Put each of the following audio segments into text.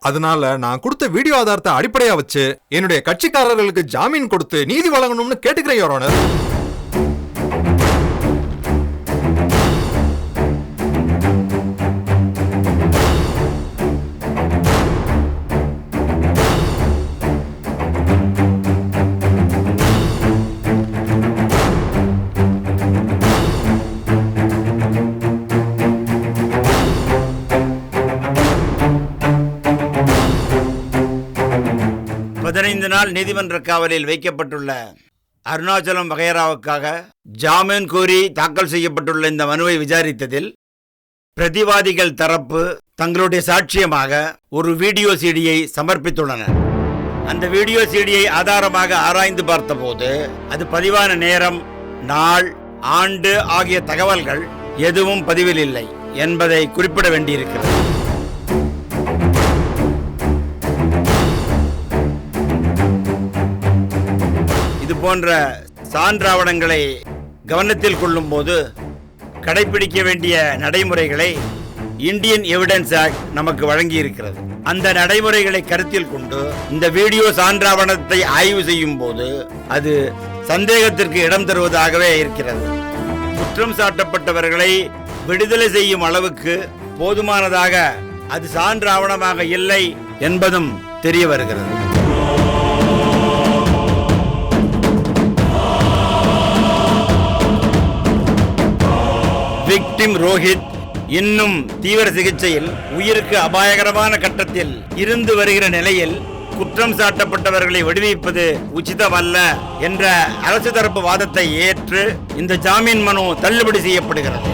அதனால நான் கொடுத்த வீடியோ ஆதாரத்தை அடிப்படையா வச்சு என்னுடைய கட்சிக்காரர்களுக்கு ஜாமீன் கொடுத்து நீதி வழங்கணும்னு கேட்டுக்கிறேன் யுவர் ஆனர். நாள் நீதிமன்ற காவலில் வைக்கப்பட்டுள்ள அருணாச்சலம் வகைராவுக்காக ஜாமீன் கோரி தாக்கல் செய்யப்பட்டுள்ள இந்த மனுவை விசாரித்ததில் பிரதிவாதிகள் தரப்பு தங்களுடைய சாட்சியமாக ஒரு வீடியோ சிடியை சமர்ப்பித்துள்ளனர். அந்த வீடியோ சிடியை ஆதாரமாக ஆராய்ந்து பார்த்தபோது அது பதிவான நேரம், நாள், ஆண்டு ஆகிய தகவல்கள் எதுவும் பதிவில் இல்லை என்பதை குறிப்பிட வேண்டியிருக்கிறது. போன்ற சான்றாவணங்களை கவனத்தில் கொள்ளும் போது கடைபிடிக்க வேண்டிய நடைமுறைகளை இந்தியன் எவிடன்ஸ் ஆக்ட் நமக்கு வழங்கி இருக்கிறது. அந்த நடைமுறைகளை கருத்தில் கொண்டு இந்த வீடியோ சான்றாவணத்தை ஆய்வு செய்யும் போது அது சந்தேகத்திற்கு இடம் தருவதாகவே இருக்கிறது. குற்றம் சாட்டப்பட்டவர்களை விடுதலை செய்யும் அளவுக்கு போதுமானதாக அது சான்றாவணமாக இல்லை என்பதும் தெரிய வருகிறது. விக்டிம் ரோஹித் இன்னும் தீவிர சிகிச்சையில் உயிருக்கு அபாயகரமான கட்டத்தில் இருந்து வருகிற நிலையில் குற்றம் சாட்டப்பட்டவர்களை விடுவிப்பது உச்சிதமல்ல என்ற அரசு தரப்பு வாதத்தை ஏற்று இந்த ஜாமீன் மனு தள்ளுபடி செய்யப்படுகிறது.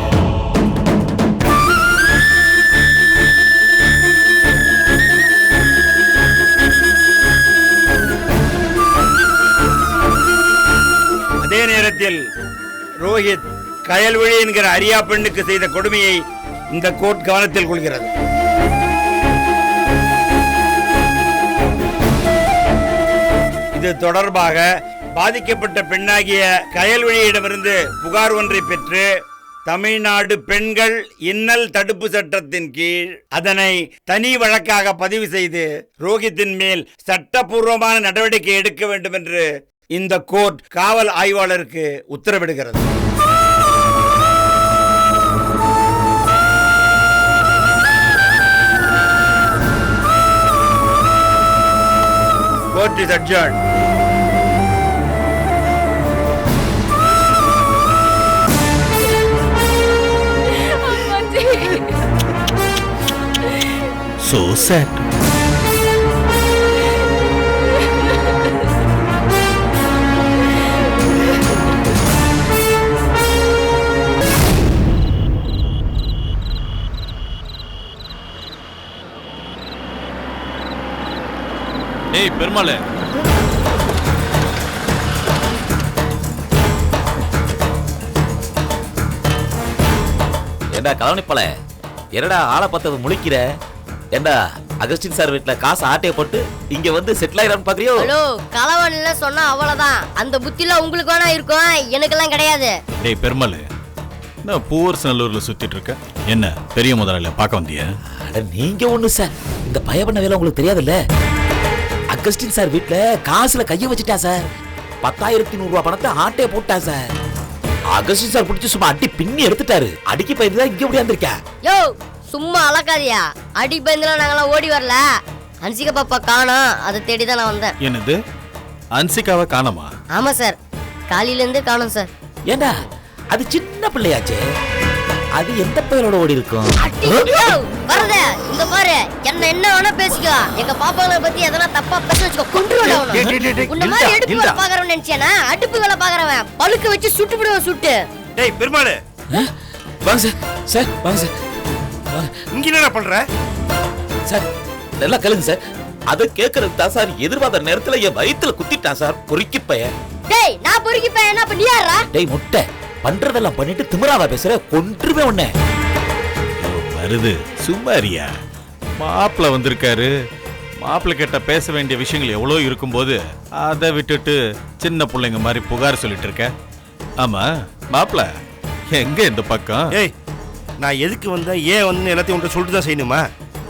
அதே நேரத்தில் ரோஹித் கயல்விழி என்கிற அரியா பெண்ணுக்கு செய்த கொடுமையை இந்த கோர்ட் கவனத்தில் கொள்கிறது. இது தொடர்பாக பாதிக்கப்பட்ட பெண்ணாகிய கயல்விழியிடமிருந்து புகார் ஒன்றை பெற்று தமிழ்நாடு பெண்கள் இன்னல் தடுப்பு சட்டத்தின் கீழ் அதனை தனி வழக்காக பதிவு செய்து ரோஹித்தின் மேல் சட்டபூர்வமான நடவடிக்கை எடுக்க வேண்டும் என்று இந்த கோர்ட் காவல் ஆய்வாளருக்கு உத்தரவிடுகிறது. Court is adjourned. So sad. ஏய் பெருமாளே, ஏண்டா கலவனிப்பல, என்னடா ஆளை பார்த்தது முழிக்கிற? ஏண்டா அகஸ்டின் சார் வீட்டுல காசு ஆட்டைய போட்டு இங்க வந்து செட்டில் ஆயிரான்னு பாக்குறியோ? ஹலோ, கலவன்ல சொன்னா அவ்வளவுதான். அந்த புத்தில உங்களுக்கு வேணா இருக்கும், எனக்கெல்லாம் கிடையாது. டேய் பெருமாளே, நான் பூவரசு நல்லூர்ல சுத்திட்டு இருக்க. என்ன பெரிய முதலாளிய பார்க்க வந்தியா? அட நீங்க ஒண்ணு சார், இந்த பயப்பண்ண வேலை உங்களுக்கு தெரியாதுல்ல. அகஸ்டின் சார் வீட்டுல காசுல கைய வச்சுட்டா சார். 10,100 ரூபாய் பணத்தை ஆட்டைய போட்டா சார். அகஸ்டின் சார் பிடிச்சி சும்மா அடி பின்னி எடுத்துட்டாரு. அடிக்கு பயந்துதான் இங்க முடியாந்துருக்க. யோ சும்மா அலக்காதியா, அடி பயந்துலாம் நாங்களாம் ஓடி வரல. அன்சிகா பாப்பா காணோம், அதை தேடிதான் நான் வந்தேன். என்னது, அன்சிகாவை காணோமா? ஆமா சார், காலையில இருந்தே காணோம் சார். ஏண்டா அது சின்ன பிள்ளையாச்சே, அது எந்த பையனோட ஓடி இருக்கும்? வரத இந்த பாரு, என்ன வேணா பேசிக்கோ. எங்க பாப்பாங்களை பத்தி எதனா தப்பா பேச வச்சுக்கோ, கொன்றுவேன். உன்ன மாதிரி அடுப்பு வேலை பாக்குறவன் நினைச்சேனா? அடுப்பு வேலை பாக்குறவன் பழுக்க வச்சு சுட்டு விடுவேன், சுட்டு. டேய் பெருமாளே, வாங்க சார். சார் வாங்க சார். இங்க என்ன பண்ற சார்? நல்லா கேளுங்க சார். அதை கேட்கறது தான் சார். எதிர்பார்த்த நேரத்துல என் வயித்துல குத்திட்டான் சார், பொறுக்கி பையன். டேய் நான் பொறுக்கி பையன், அப்ப நீ யாரா? டேய் முட்டை, பண்றதெல்லாம் பண்ணிட்டு திமிராவா பேசுற? கொன்றுவேன் உன்னை. வருது சும்மாரியா? மாப்பிள்ள வந்திருக்காரு. மாப்பிள்ள கிட்ட பேச வேண்டிய விஷயங்கள் எவ்வளோ இருக்கும்போது அதை விட்டுட்டு சின்ன பிள்ளைங்க மாதிரி புகார் சொல்லிட்டு இருக்க. ஆமா மாப்பிள்ள எங்க இந்த பக்கம்? ஏய், நான் எதுக்கு வந்தேன், ஏன் வந்து எல்லாத்தையும் உன்கிட்ட சொல்லிட்டு தான் செய்யணுமா?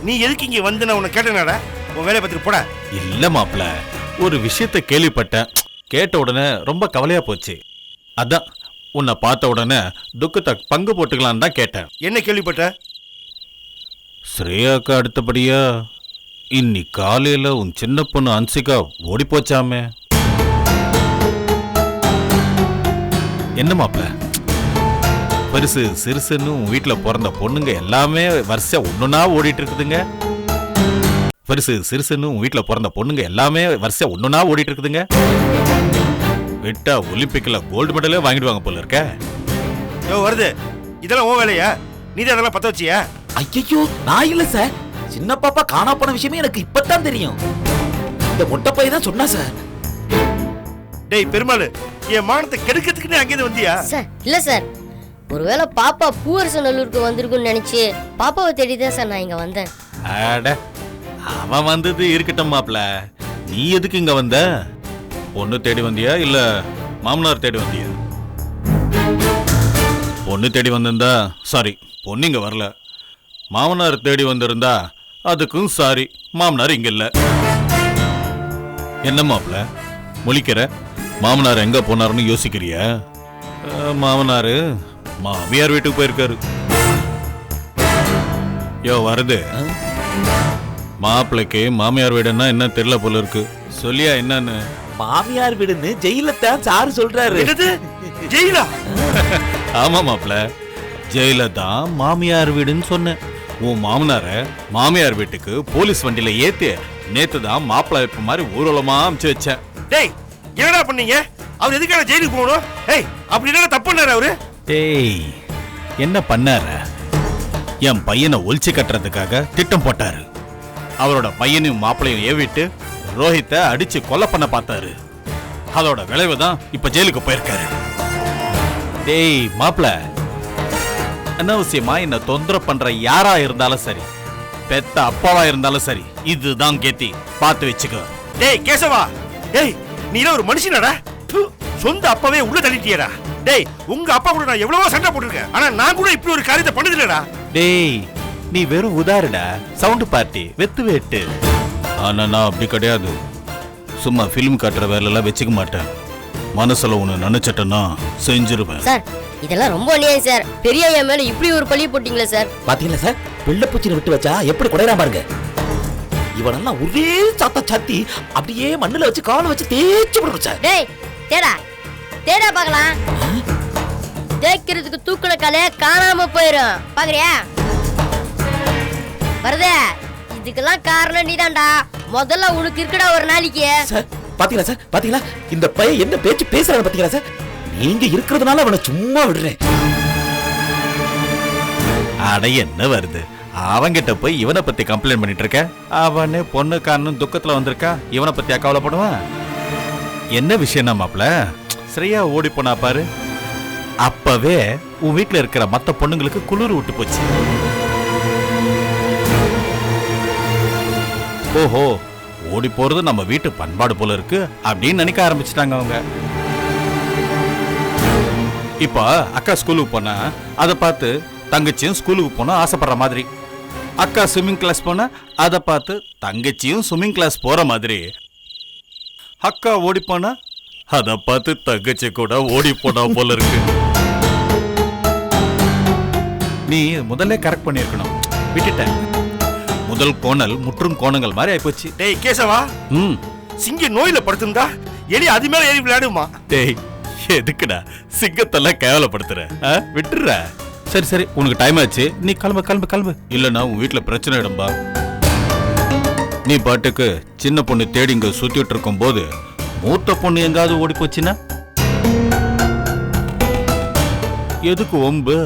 நீ எதுக்கு இங்க வந்து நான் உன்னை கேட்டேனாடா? உன் வேலையை பார்த்துட்டு போட. இல்ல மாப்ள, ஒரு விஷயத்தை கேள்விப்பட்டேன். கேட்ட உடனே ரொம்ப கவலையா போச்சு. அதான் உன்னை பார்த்த உடனே துக்கத்தை பங்கு போட்டுக்கலான்னு தான் கேட்டேன். என்ன கேள்விப்பட்ட? ஸ்ரேயாக்கு அடுத்தபடியா இன்னைக்கு காலையில உன் சின்ன பொண்ணு அன்சிகா ஓடி போச்சாமே. என்ன மாப்ள, பெருசு சிறுசுன்னு உன் வீட்டுல பிறந்த பொண்ணுங்க எல்லாமே வரிசையா ஒண்ணுன்னா ஓடிட்டு இருக்குதுங்க. பெருசு சிறுசுன்னு உன் வீட்டுல பிறந்த பொண்ணுங்க எல்லாமே வரிசையா ஒண்ணுன்னா ஓடிட்டு இருக்குதுங்க. விட்டா ஒலிம்பிக்ல கோல்டு மெடலே வாங்கிடுவாங்க போல இருக்க. வருது, இதெல்லாம் உன் வேலையா? நீ தான் அதெல்லாம் பத்த வச்சியா? ஐயோ, நான் இல்ல சார். சின்ன பாப்பா காணா போன விஷயமே எனக்கு இப்பதான் தெரியும். இந்த மொட்டை பையன் தான் சொன்னா சார். டேய் பெருமாள், என் மானத்தை கெடுக்கிறதுக்குன்னு அங்கேயிருந்து வந்தியா? சார் இல்ல சார், ஒருவேளை பாப்பா பூவரசநல்லூருக்கு வந்திருக்குன்னு நினைச்சு பாப்பாவை தேடிதான் சார் நான் இங்க வந்தேன். அட, அவன் வந்தது இருக்கட்டும் மாப்ள, நீ எதுக்கு இங்க வந்த? பொண்ணு தேடி வந்தியா இல்ல மாமனார் தேடி வந்தியா? பொண்ணு தேடி வந்திருந்தா சாரி, பொண்ணு இங்க வரல. மாமனார் தேடி வந்திருந்தா அதுக்கும் சாரி, மாமனார் இங்க இல்ல. என்ன மாப்ள முழிக்கிற? மாமனார் எங்க போனாருன்னு யோசிக்கிறியா? மாமனாரு மாமியார் வீட்டுக்கு போயிருக்காரு. யோ வருது, மாப்பிள்ளைக்கு மாமியார் வீடுன்னா என்ன தெரியல போல இருக்கு. சொல்லியா என்னன்னு? மாமியார் வீடுன்னு ஜெயில தான் சாரு சொல்றாரு. என்னது? ஜெயிலா? ஆமா மாப்ள, ஜெயில தான் மாமியார் வீடுன்னு சொன்னேன். உன் மாமனார மாமியார் வீட்டுக்கு போலீஸ் வண்டியில ஏத்தி நேத்து தான் மாப்பிள்ளை இப்ப மாதிரி ஊர்வலமா அமுச்சு வச்சேன். டேய் என்னடா பண்ணீங்க? அவர் எதுக்காக ஜெயிலுக்கு போகணும்? ஏய் அப்படி என்ன தப்பு பண்ணாரு அவரு? டேய் என்ன பண்ணாரு? என் பையனை ஒழிச்சு கட்டுறதுக்காக திட்டம் போட்டாரு. அவரோட பையனையும் மாப்பிளையும் ஏவிட்டு ரோஹித்தை அடிச்சு கொலை பண்ண பார்த்தாரு. அதோட விளைவு தான் இப்ப ஜெயிலுக்கு போயிருக்காரு. டேய் மாப்பிள, அனாவசியமா என்ன தொந்தரவு பண்ற யாரா இருந்தாலும் சரி, பெத்த அப்பாவா இருந்தாலும் சரி, இதுதான் கேத்தி, பார்த்து வச்சுக்க. டேய் கேசவா, டேய் நீ ஒரு மனுஷனாடா? சொந்த அப்பாவே உள்ள தள்ளிட்டியடா. டேய் உங்க அப்பா கூட நான் எவ்வளவோ சண்டை போட்டுருக்கேன், ஆனா நான் கூட இப்படி ஒரு காரியத்தை பண்ணதில்லடா. டேய் நீ வெறும் உதாரண சவுண்ட் பார்ட்டி வெத்து வேட்டு. ஆனா நான் அப்படி கிடையாது. சும்மா பிலிம் காட்டுற வேலையெல்லாம் வச்சுக்க மாட்டேன். மனசுல ஒண்ணு நினைச்சிட்டேன்னா செஞ்சிருவேன். சார் இதெல்லாம் ரொம்ப அநியாயம் சார். பெரிய ஐயா மேல இப்படி ஒரு பழி போட்டீங்களா சார்? பாத்தீங்களா சார், பிள்ளை பூச்சினை விட்டு வச்சா எப்படி குடையறா பாருங்க. இவனெல்லாம் ஒரே சாத்தா சாத்தி அப்படியே மண்ணுல வச்சு காலை வச்சு தேய்ச்சி விடுறோம் சார். டேய் தேடா தேடா பார்க்கலாம். தேய்க்கிறதுக்கு தூக்குன காலே காணாம போயிரும், பாக்குறியா? வருதே, இதுக்கெல்லாம் காரணம் நீதான்டா. முதல்ல உனக்கு இருக்குடா ஒரு நாளைக்கு. சார் பாத்தீங்களா சார், பாத்தீங்களா இந்த பையன் என்ன பேச்சு பேசுறாங்க பாத்தீங்களா சார்? நீங்க இருக்கிறதுனால அவனை சும்மா விடுறேன். அட என்ன வருது, அவங்கிட்ட போய் இவனை பத்தி கம்ப்ளைண்ட் பண்ணிட்டு இருக்க? அவனே பொண்ணு காரணம் துக்கத்துல வந்திருக்கா, இவனை பத்தியா கவலைப்படுவான்? என்ன விஷயம் மாப்ள? ஸ்ரேயா ஓடி போனா பாரு, அப்பவே உன் வீட்டுல இருக்கிற மத்த பொண்ணுங்களுக்கு குளிர் விட்டு போச்சு. ஓஹோ, ஓடி போறது நம்ம வீட்டு பண்பாடு போல இருக்கு அப்படின்னு நினைக்க ஆரம்பிச்சிட்டாங்க அவங்க. இப்ப அக்கா ஸ்கூலுக்கு போனா அதை பார்த்து தங்கச்சியும் ஸ்கூலுக்கு போனா ஆசைப்படுற மாதிரி, அக்கா ஸ்விம்மிங் கிளாஸ் போனா அதை பார்த்து தங்கச்சியும் ஸ்விம்மிங் கிளாஸ் போற மாதிரி, அக்கா ஓடி போனா அதை பார்த்து தங்கச்சி கூட ஓடி போனா போல இருக்கு. நீ முதல்ல கரெக்ட் பண்ணிருக்கணும், விட்டுட்டேன். முதல் கோணல் முற்றும் கோணங்கள் மாதிரி ஆயிப்போச்சு. டேய் கேசவா, சிங்க நோயில படுத்திருந்தா எலி அது மேல ஏறி விளையாடுமா? டேய் எதுக்குடா சிங்கத்தெல்லாம் கேவலப்படுத்துற? விட்டுற. சரி சரி, உனக்கு டைம் ஆச்சு, நீ கிளம்பு கிளம்பு கிளம்பு. இல்லனா உன் வீட்டுல பிரச்சனை இடம்பா. நீ பாட்டுக்கு சின்ன பொண்ணு தேடி இங்க சுத்திட்டு இருக்கும் போது மூத்த பொண்ணு எங்காவது ஓடி போச்சுன்னா எதுக்கு ஒம்பு?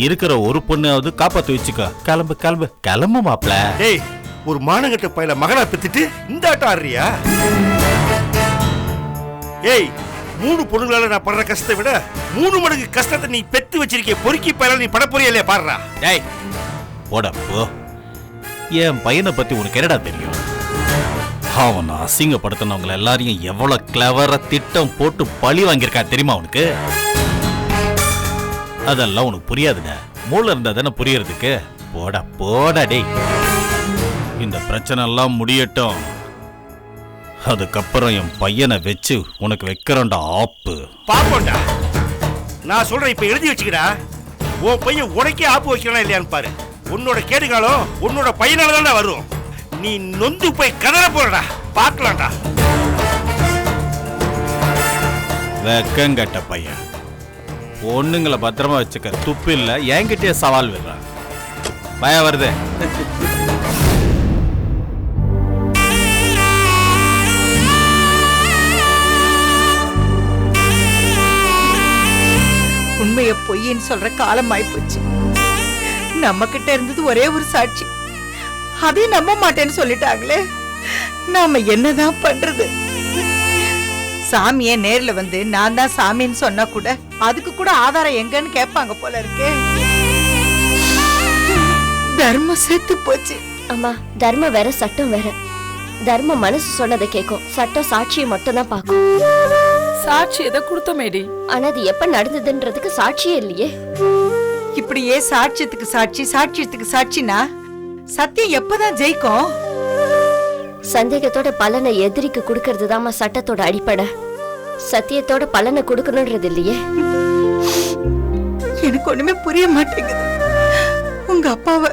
இருக்கிற ஒரு பொண்ணாவது காப்பாத்து வச்சுக்க. கிளம்பு கிளம்பு கிளம்பு மாப்ள. டேய் ஒரு மானங்கட்ட பையல மகனா பெத்துட்டு இந்த ஆட்டம் ஆடுறியா? ஏய் 3 பொண்ணுங்களால நான் படுற கஷ்டத்தை விட 3 மடங்கு கஷ்டத்தை நீ பெத்து வச்சிருக்க. பொறுக்கி பையல நீ பட போறியலே பாடுறா. டேய் போடா போ. என் பையனை பத்தி உனக்கு என்னடா தெரியும்? அவனை அசிங்கப்படுத்தினவங்களை எல்லாரையும் எவ்வளவு கிளவரா திட்டம் போட்டு பழி வாங்கியிருக்கா தெரியுமா உனக்கு? அதெல்லாம் உனக்கு புரியாதுங்க. மூளை இருந்தா தானே புரியறதுக்கு. போடா போடா டேய். இந்த பிரச்சனை எல்லாம் முடியட்டும். அதுக்கப்புறம் என் பையனை வச்சு உனக்கு வைக்கிறேன்டா ஆப்பு. பாப்போண்டா. நான் சொல்றேன், இப்ப எழுதி வச்சுக்கடா. உன் பையன் உனக்கே ஆப்பு வைக்கிறானா இல்லையான்னு பாரு. உன்னோட கேடுகாலம் உன்னோட பையனால தான்டா வரும். நீ நொந்து போய் கதற போறடா, பார்க்கலாம்டா. வெக்கங்கட்ட பையன். பொண்ணுங்களை பத்திரமா வச்சுக்க துப்பு இல்ல, என்கிட்டயே சவால் விடுறான். பயம் வருது. உண்மைய பொய்ன்னு சொல்ற காலம் ஆயிப்போச்சு. நம்ம கிட்ட இருந்தது ஒரே ஒரு சாட்சி, அதையும் நம்ப மாட்டேன்னு சொல்லிட்டாங்களே. நாம என்னதான் பண்றது? சாமியே நேர்ல வந்து நான் தான் சாமின்னு சொன்னா கூட அதுக்கு கூட ஆதாரம் எங்கன்னு கேட்பாங்க போல இருக்கே. தர்மம் செத்து போச்சு. அம்மா, தர்மம் வேற சட்டம் வேற. தர்மம் மனசு சொன்னதை கேட்கும், சட்டம் சாட்சியை மட்டும் தான் பார்க்கும். சாட்சி எதை கொடுத்தமேடி? ஆனா அது எப்ப நடந்ததுன்றதுக்கு சாட்சியே இல்லையே. இப்படியே சாட்சியத்துக்கு சாட்சி சாட்சியத்துக்கு சாட்சினா சத்தியம் எப்பதான் ஜெயிக்கும்? சந்தேகத்தோட பலனை எதிரிக்கு கொடுக்கறது தாமா சட்டத்தோட அடிப்படை. சத்தியத்தோட பலனை கொடுக்கணும்ன்றது இல்லையே. எனக்கு ஒண்ணுமே புரிய மாட்டேங்குது. உங்க அப்பாவை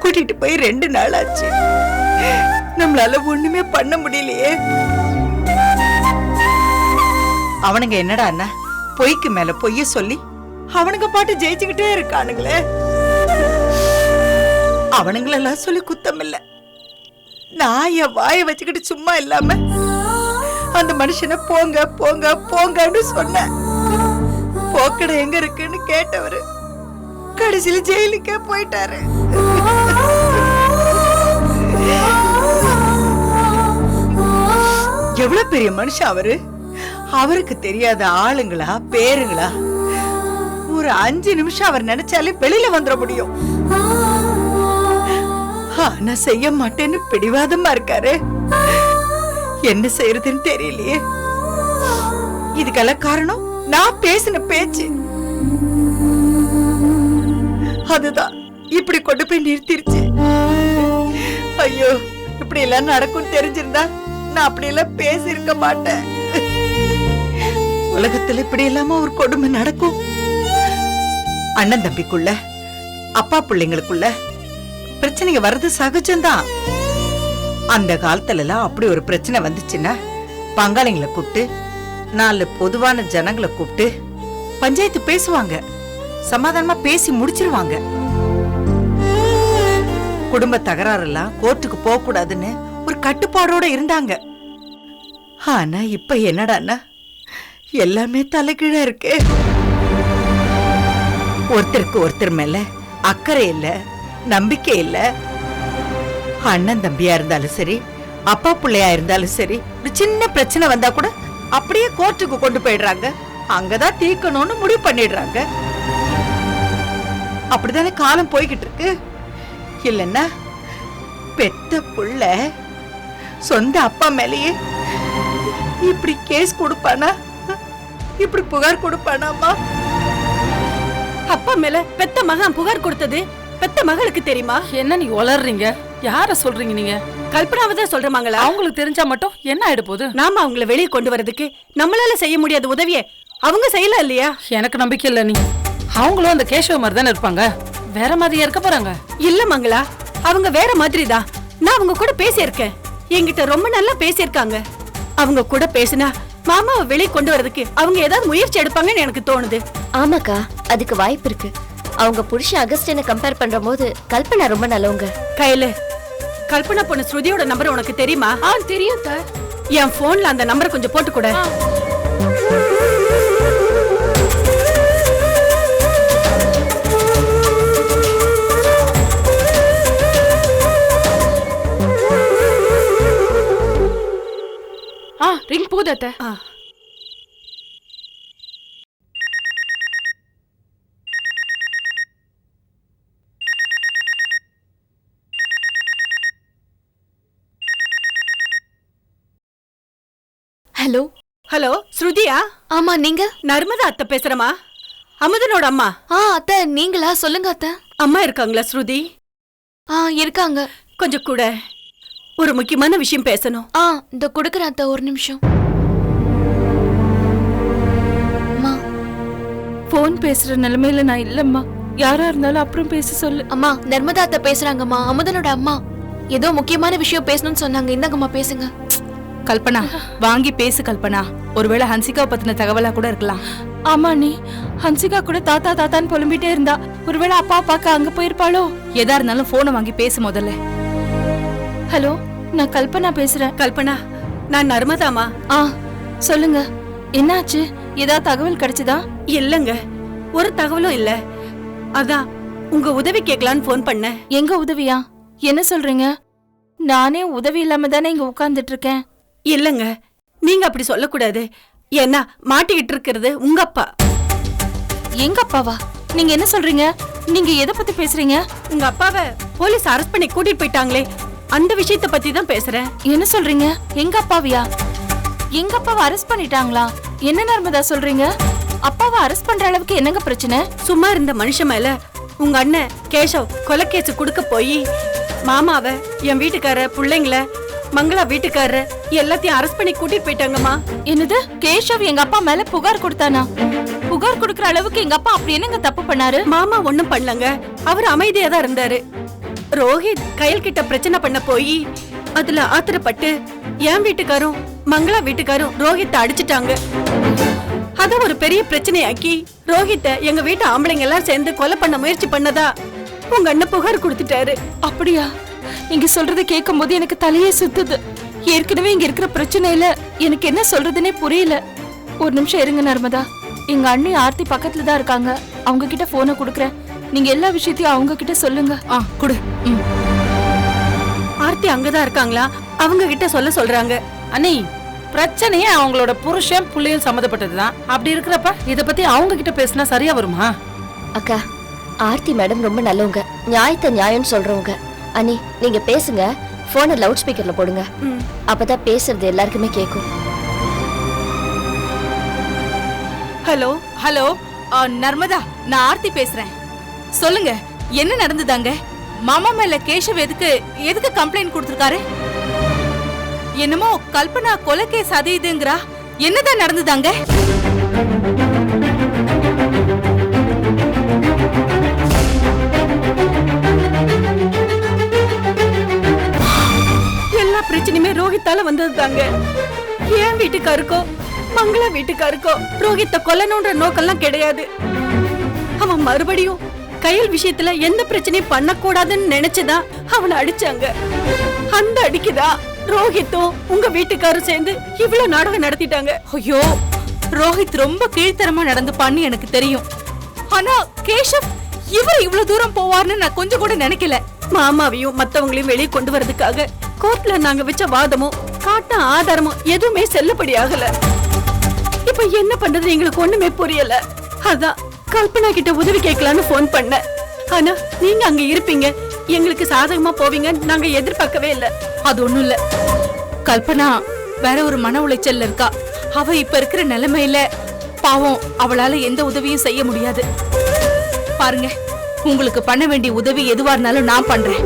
கூட்டிட்டு போய் 2 நாள் ஆச்சு. நம்மளால ஒண்ணுமே பண்ண முடியலையே. அவனுங்க என்னடா அண்ணா பொய்க்கு மேல பொய்ய சொல்லி அவனுங்க பாட்டு ஜெயிச்சுக்கிட்டே இருக்கானுங்களே. அவனுங்களெல்லாம் சொல்லி குத்தம் இல்ல. நான் என் வாயை வச்சுக்கிட்டு சும்மா இல்லாம அந்த மனுஷனை போங்க போங்க போங்கன்னு சொன்ன. போக்கடை எங்க இருக்குன்னு கேட்டவரு கடைசியில ஜெயிலுக்கே போயிட்டாரு. எவ்வளவு பெரிய மனுஷன் அவரு. அவருக்கு தெரியாத ஆளுங்களா பேருங்களா? ஒரு 5 நிமிஷம் அவர் நினைச்சாலே வெளியில வந்துட முடியும். ஆனா செய்ய மாட்டேன்னு பிடிவாதமா இருக்காரு. என்ன செய்யறதுன்னு தெரியலையே. இதுக்கெல்லாம் காரணம் நான் பேசின பேச்சு. அதுதான் இப்படி கொண்டு போய் நிறுத்திருச்சு. ஐயோ, இப்படி எல்லாம் நடக்கும் தெரிஞ்சிருந்தா நான் அப்படி எல்லாம் பேசி இருக்க மாட்டேன். உலகத்துல இப்படி இல்லாம ஒரு கொடுமை நடக்கும். அண்ணன் தம்பிக்குள்ள அப்பா பிள்ளைங்களுக்குள்ள பிரச்சனைங்க வர்றது சகஜம்தான். அந்த காலத்துல எல்லாம் அப்படி ஒரு பிரச்சனை வந்துச்சுன்னா பங்காளிங்களை கூப்பிட்டு 4 பொதுவான ஜனங்களை கூப்பிட்டு பஞ்சாயத்து பேசுவாங்க. சமாதானமா பேசி முடிச்சிருவாங்க. குடும்ப தகராறெல்லாம் கோர்ட்டுக்கு போக கூடாதுன்னு ஒரு கட்டுப்பாடோட இருந்தாங்க. ஆனா இப்ப என்னடான்னா எல்லாமே தலைகீழா இருக்கு. ஒருத்தருக்கு ஒருத்தர் மேல அக்கறை இல்ல, நம்பிக்கை இல்ல. அண்ணன் தம்பியா இருந்தாலும் சரி, அப்பா பிள்ளையா இருந்தாலும் சரி, ஒரு சின்ன பிரச்சனை வந்தா கூட அப்படியே கோர்ட்டுக்கு கொண்டு போயிடுறாங்க. அங்கதான் தீர்க்கணும்னு முடிவு பண்ணிடுறாங்க. அப்படிதானே காலம் போய்கிட்டு இருக்கு. இல்லன்னா பெத்த புள்ள சொந்த அப்பா மேலேயே இப்படி கேஸ் கொடுப்பானா, இப்படி புகார் கொடுப்பானாமா? அப்பா மேல பெத்த மகன் புகார் கொடுத்தது பெத்த மகளுக்கு தெரியுமா? என்ன நீ உளறீங்க? யார சொல்றீங்க நீங்க? கல்பனாவை தான் சொல்றமாங்களா? அவங்களுக்கு தெரிஞ்சா மட்டும் என்ன ஆயிடு போகுது? நாம அவங்கள வெளியே கொண்டு வரதுக்கு நம்மளால செய்ய முடியாத உதவியே அவங்க செய்யல இல்லையா? எனக்கு நம்பிக்கை இல்ல. நீ அவங்களும் அந்த கேஷவ மாதிரி தானே இருப்பாங்க. வேற மாதிரியா இருக்க போறாங்க? இல்ல மங்களா, அவங்க வேற மாதிரி தான். நான் அவங்க கூட பேசியிருக்கேன். என்கிட்ட ரொம்ப நல்லா பேசியிருக்காங்க. அவங்க கூட பேசினா மாமாவை வெளியே கொண்டு வரதுக்கு அவங்க ஏதாவது முயற்சி எடுப்பாங்கன்னு எனக்கு தோணுது. ஆமாக்கா, அதுக்கு வாய்ப்பு இருக்கு. அவங்க புருஷன் அகஸ்டினை கம்பேர் பண்ற போது கல்பனா ரொம்ப நல்லவங்க. கையில கல்பனா பொண்ணு ஸ்ருதியோட நம்பர் உனக்கு தெரியுமா? தெரியும். என் போன்ல அந்த நம்பரை கொஞ்சம் போட்டு கூட. ரிங் போதத்த. ஹலோ ஹலோ, ஸ்ருதியா? ஆமா, நீங்க? நர்மதா அத்தை பேசுறமா, அமுதனோட அம்மா. அத்தை நீங்களா? சொல்லுங்க அத்தை. அம்மா இருக்காங்களா ஸ்ருதி? இருக்காங்க. கொஞ்சம் கூட. ஒரு முக்கியமான விஷயம் பேசணும். இந்த கொடுக்குற அத்தை ஒரு நிமிஷம். அம்மா, போன் பேசுற நிலைமையில நான் இல்லம்மா. யாரா இருந்தாலும் அப்புறம் பேச சொல்லு. அம்மா நர்மதா அத்தை பேசுறாங்கம்மா, அமுதனோட அம்மா. ஏதோ முக்கியமான விஷயம் பேசணும்னு சொன்னாங்க. இந்தாங்கம்மா பேசுங்க. கல்பனா, வாங்கி பேசு கல்பனா. ஒருவேளை ஹன்சிகா பத்தின தகவலா கூட இருக்கலாம். ஆமா நீ, ஹன்சிகா கூட தாத்தா தாத்தான்னு புலம்பிட்டே இருந்தா. ஒருவேளை அப்பா பார்க்க அங்க போயிருப்பாளோ? எதா இருந்தாலும் போனை வாங்கி பேசு முதல்ல. ஹலோ, நான் கல்பனா பேசுறேன். கல்பனா, நான் நர்மதாமா. சொல்லுங்க, என்னாச்சு? ஏதாவது தகவல் கிடைச்சதா? இல்லங்க, ஒரு தகவலும் இல்ல. அதான் உங்க உதவி கேட்கலான்னு போன் பண்ணேன். எங்க உதவியா? என்ன சொல்றீங்க? நானே உதவி இல்லாம தானே இங்க உட்கார்ந்துட்டு இருக்கேன். இல்லங்க, நீங்க அப்படி சொல்லக்கூடாது. ஏன்னா மாட்டிக்கிட்டு இருக்கிறது உங்க அப்பா. எங்க அப்பாவா? நீங்க என்ன சொல்றீங்க? நீங்க எதை பத்தி பேசுறீங்க? உங்க அப்பாவை போலீஸ் அரெஸ்ட் பண்ணி கூட்டிட்டு போயிட்டாங்களே, அந்த விஷயத்தை பத்தி தான் பேசுறேன். என்ன சொல்றீங்க? எங்க அப்பாவியா? எங்க அப்பாவை அரெஸ்ட் பண்ணிட்டாங்களா? என்ன நர்மதா சொல்றீங்க? அப்பாவை அரெஸ்ட் பண்ற அளவுக்கு என்னங்க பிரச்சனை? சும்மா இருந்த மனுஷன் மேல உங்க அண்ணன் கேஷவ் கொலைக்கேசு கொடுக்க போய் மாமாவ, என் வீட்டுக்கார, பிள்ளைங்கள, மங்களா வீட்டுக்காரர எல்லாத்தையும் அரெஸ்ட் பண்ணி கூட்டிட்டு போயிட்டாங்கம்மா. என்னது? கேஷவ் எங்க அப்பா மேல புகார் கொடுத்தானா? புகார் கொடுக்கற அளவுக்கு எங்க அப்பா அப்படி என்னங்க தப்பு பண்ணாரு? மாமா ஒண்ணும் பண்ணலங்க, அவர் அமைதியா தான் இருந்தாரு. ரோஹித் கையல் கிட்ட பிரச்சனை பண்ண போய் அதுல ஆத்திரப்பட்டு என் வீட்டுக்காரும் மங்களா வீட்டுக்காரும் ரோஹித்த அடிச்சிட்டாங்க. அத ஒரு பெரிய பிரச்சனையாக்கி ரோஹித்த எங்க வீட்டு ஆம்பளைங்க எல்லாம் சேர்ந்து கொலை பண்ண முயற்சி பண்ணதா உங்க அண்ணன் புகார் கொடுத்துட்டாரு. அப்படியா? நீங்க சொல்றத கேட்கும் போது எனக்கு தலையே சுத்துது. ஏற்கனவே இங்க இருக்கிற பிரச்சனையில எனக்கு என்ன சொல்றதுன்னே புரியல. ஒரு நிமிஷம் இருங்க நர்மதா. எங்க அண்ணி ஆர்த்தி பக்கத்துல தான் இருக்காங்க. அவங்க கிட்ட போனை கொடுக்கறேன். நீங்க எல்லா விஷயத்தையும் அவங்க கிட்ட சொல்லுங்க. குடு. ஆர்த்தி அங்கதான் இருக்காங்களா? அவங்க கிட்ட சொல்றாங்க. அண்ணி, பிரச்சனையே அவங்களோட புருஷன் புள்ளையும் சம்மந்தப்பட்டதுதான். அப்படி இருக்கிறப்ப இத பத்தி அவங்க கிட்ட பேசினா சரியா வருமா? அக்கா, ஆர்த்தி மேடம் ரொம்ப நல்லவங்க, நியாயத்தை நியாயம்னு சொல்றவங்க. அண்ணி, நீங்க பேசுங்க. போனை லவுட் ஸ்பீக்கர்ல போடுங்க. அப்பதான் பேசுறது எல்லாருக்குமே கேட்கும். ஹலோ ஹலோ, நர்மதா, நான் ஆர்த்தி பேசுறேன். சொல்லுங்க, என்ன நடந்துதாங்க? மாமா மேல கேஷவ் எதுக்கு கம்ப்ளைண்ட் கொடுத்திருக்காரு? என்னமோ கல்பனா கொலை கேஸ் அது இதுங்கறா. என்னதான் நடந்துதாங்க? எல்லா பிரச்சனையுமே ரோஹித்தால வந்ததுதாங்க. என் வீட்டுக்காருக்கோ மங்களா வீட்டுக்காருக்கோ ரோஹித்த கொல்லணும்ன்ற நோக்கம்லாம் கிடையாது. அவன் மறுபடியும் கையல் விஷயத்துல எந்த பிரச்சனையும் பண்ணக்கூடாதுன்னு நினைச்சுதான் அவனை அடிச்சாங்க. அந்த அடிக்குதான் ரோஹித்தும் உங்க வீட்டுக்காரும் சேர்ந்து இவ்வளவு நாடகம் நடத்திட்டாங்க. ஐயோ, ரோஹித் ரொம்ப கீழ்த்தரமா நடந்துப்பான்னு எனக்கு தெரியும். ஆனா கேஷவ் இவர் இவ்வளவு தூரம் போவார்னு நான் கொஞ்சம் கூட நினைக்கல. மாமாவையும் மத்தவங்களையும் வெளியே கொண்டு வரதுக்காக கோர்ட்ல நாங்க வச்ச வாதமும் காட்ட ஆதாரமும் எதுவுமே செல்லுபடி ஆகல. இப்ப என்ன பண்றது எங்களுக்கு ஒண்ணுமே புரியல. அதான் கல்பனா கிட்ட உதவி கேட்கலான்னு போன் பண்ண. ஆனா நீங்க அங்க இருப்பீங்க, எங்களுக்கு சாதகமா போவீங்க நாங்க எதிர்பார்க்கவே இல்ல. அது ஒண்ணும் இல்ல, கல்பனா வேற ஒரு மன உளைச்சல்ல இருக்கா. அவ இப்ப இருக்கிற நிலைமையில பாவம், அவளால எந்த உதவியும் செய்ய முடியாது. பாருங்க, உங்களுக்கு பண்ண வேண்டிய உதவி எதுவா இருந்தாலும் நான் பண்றேன்.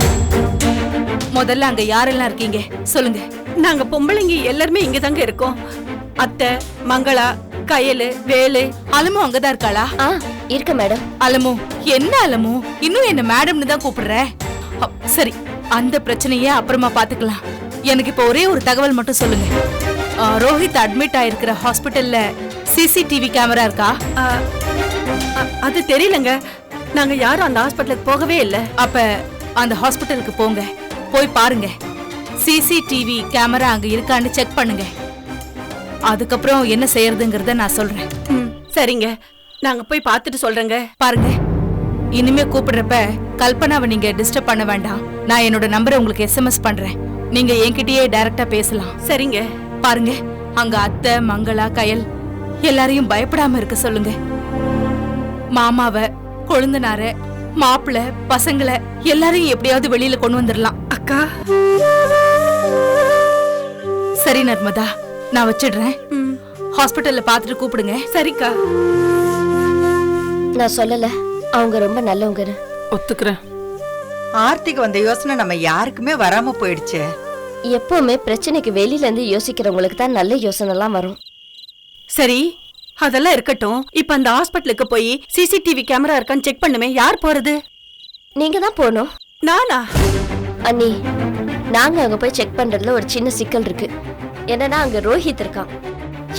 முதல்ல அங்க யாரெல்லாம் இருக்கீங்க சொல்லுங்க. நாங்க பொம்பளைங்க எல்லாருமே இங்க தாங்க இருக்கோம். அத்தை, மங்களா, கயலு, வேலு. அலமு அங்கதான் இருக்காளா? இருக்க மேடம். அலமு, என்ன அலமு இன்னும் என்ன மேடம்னு தான் கூப்பிடுற? சரி, அந்த பிரச்சனையே அப்புறமா பாத்துக்கலாம். எனக்கு இப்ப ஒரே ஒரு தகவல் மட்டும் சொல்லுங்க. ரோஹித் அட்மிட் ஆயிருக்கிற ஹாஸ்பிட்டல்ல சிசிடிவி கேமரா இருக்கா? அது தெரியலங்க, நாங்க யாரும் அந்த ஹாஸ்பிட்டலுக்கு போகவே இல்ல. அப்ப அந்த ஹாஸ்பிட்டலுக்கு போங்க, போய் பாருங்க. சிசிடிவி கேமரா அங்க இருக்கான்னு செக் பண்ணுங்க. அதுக்கப்புறம் என்ன செய்யறதுங்கறத நான் சொல்றேன். சரிங்க, நாங்க போய் பார்த்துட்டு சொல்றேங்க. பாருங்க, இனிமே கூப்பிடுறப்ப கல்பனாவை நீங்க டிஸ்டர்ப் பண்ண வேண்டாம். நான் என்னோட நம்பரை உங்களுக்கு SMS பண்றேன். நீங்க என்கிட்டயே டைரக்டா பேசலாம். சரிங்க. பாருங்க, அங்க அத்தை, மங்களா, கயல் எல்லாரையும் பயப்படாம இருக்க சொல்லுங்க. மாமாவ, கொழுந்தனார, மாப்பிள்ள, பசங்களை எல்லாரையும் எப்படியாவது வெளியில கொண்டு வந்துடலாம். அக்கா. சரி நர்மதா, நான் வச்சிடுறேன். ஹாஸ்பிட்டல்ல பாத்துட்டு கூப்பிடுங்க. சரிக்கா. நான் சொல்லல, அவங்க ரொம்ப நல்லவங்க. ஒத்துக்கிறேன். ஆர்த்திக்கு வந்த யோசனை நம்ம யாருக்குமே வராம போயிடுச்சு. எப்பவுமே பிரச்சனைக்கு வெளியில இருந்து யோசிக்கிறவங்களுக்கு தான் நல்ல யோசனை எல்லாம் வரும். சரி, அதெல்லாம் இருக்கட்டும். இப்ப அந்த ஹாஸ்பிட்டலுக்கு போய் சிசிடிவி கேமரா இருக்கான்னு செக் பண்ணுமே, யார் போறது? நீங்க தான் போகணும். நானா? அண்ணி, நாங்க அங்க போய் செக் பண்றதுல ஒரு சின்ன சிக்கல் இருக்கு. என்னன்னா அங்க ரோஹித் இருக்கான்.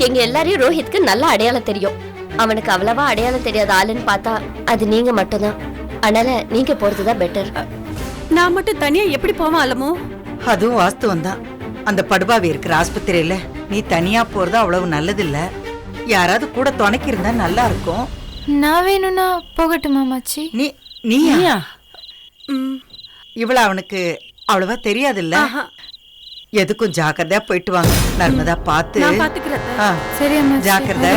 எங்க எல்லாரையும் ரோஹித்க்கு நல்ல அடையாளம் தெரியும். அவனுக்கு அவ்வளவா அடையாளம் தெரியாத ஆளுன்னு பார்த்தா அது நீங்க மட்டும்தான். அதனால நீங்க போறதுதான் பெட்டர். நான் மட்டும் தனியா எப்படி போவேன் அலமோ? அதுவும் வாஸ்தவம் தான். அந்த படுபாவி இருக்கிற ஆஸ்பத்திரியில நீ தனியா போறது அவ்வளவு நல்லது இல்ல. யாராவது கூட துணைக்கு இருந்தா நல்லா இருக்கும். நான் வேணும்னா போகட்டுமா மாச்சி? நீயா? இவ்வளவு அவனுக்கு அவ்வளவா தெரியாது இல்ல. எதுக்கும் ஜாக்கிரதையா போயிட்டு வாங்க. நர்மதா பாத்து. நான் பாத்துக்கிறேன். சரி அம்மா, ஜாக்கிரதை.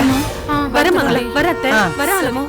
வர மங்களே, வர அத்தை, வர அலமோ.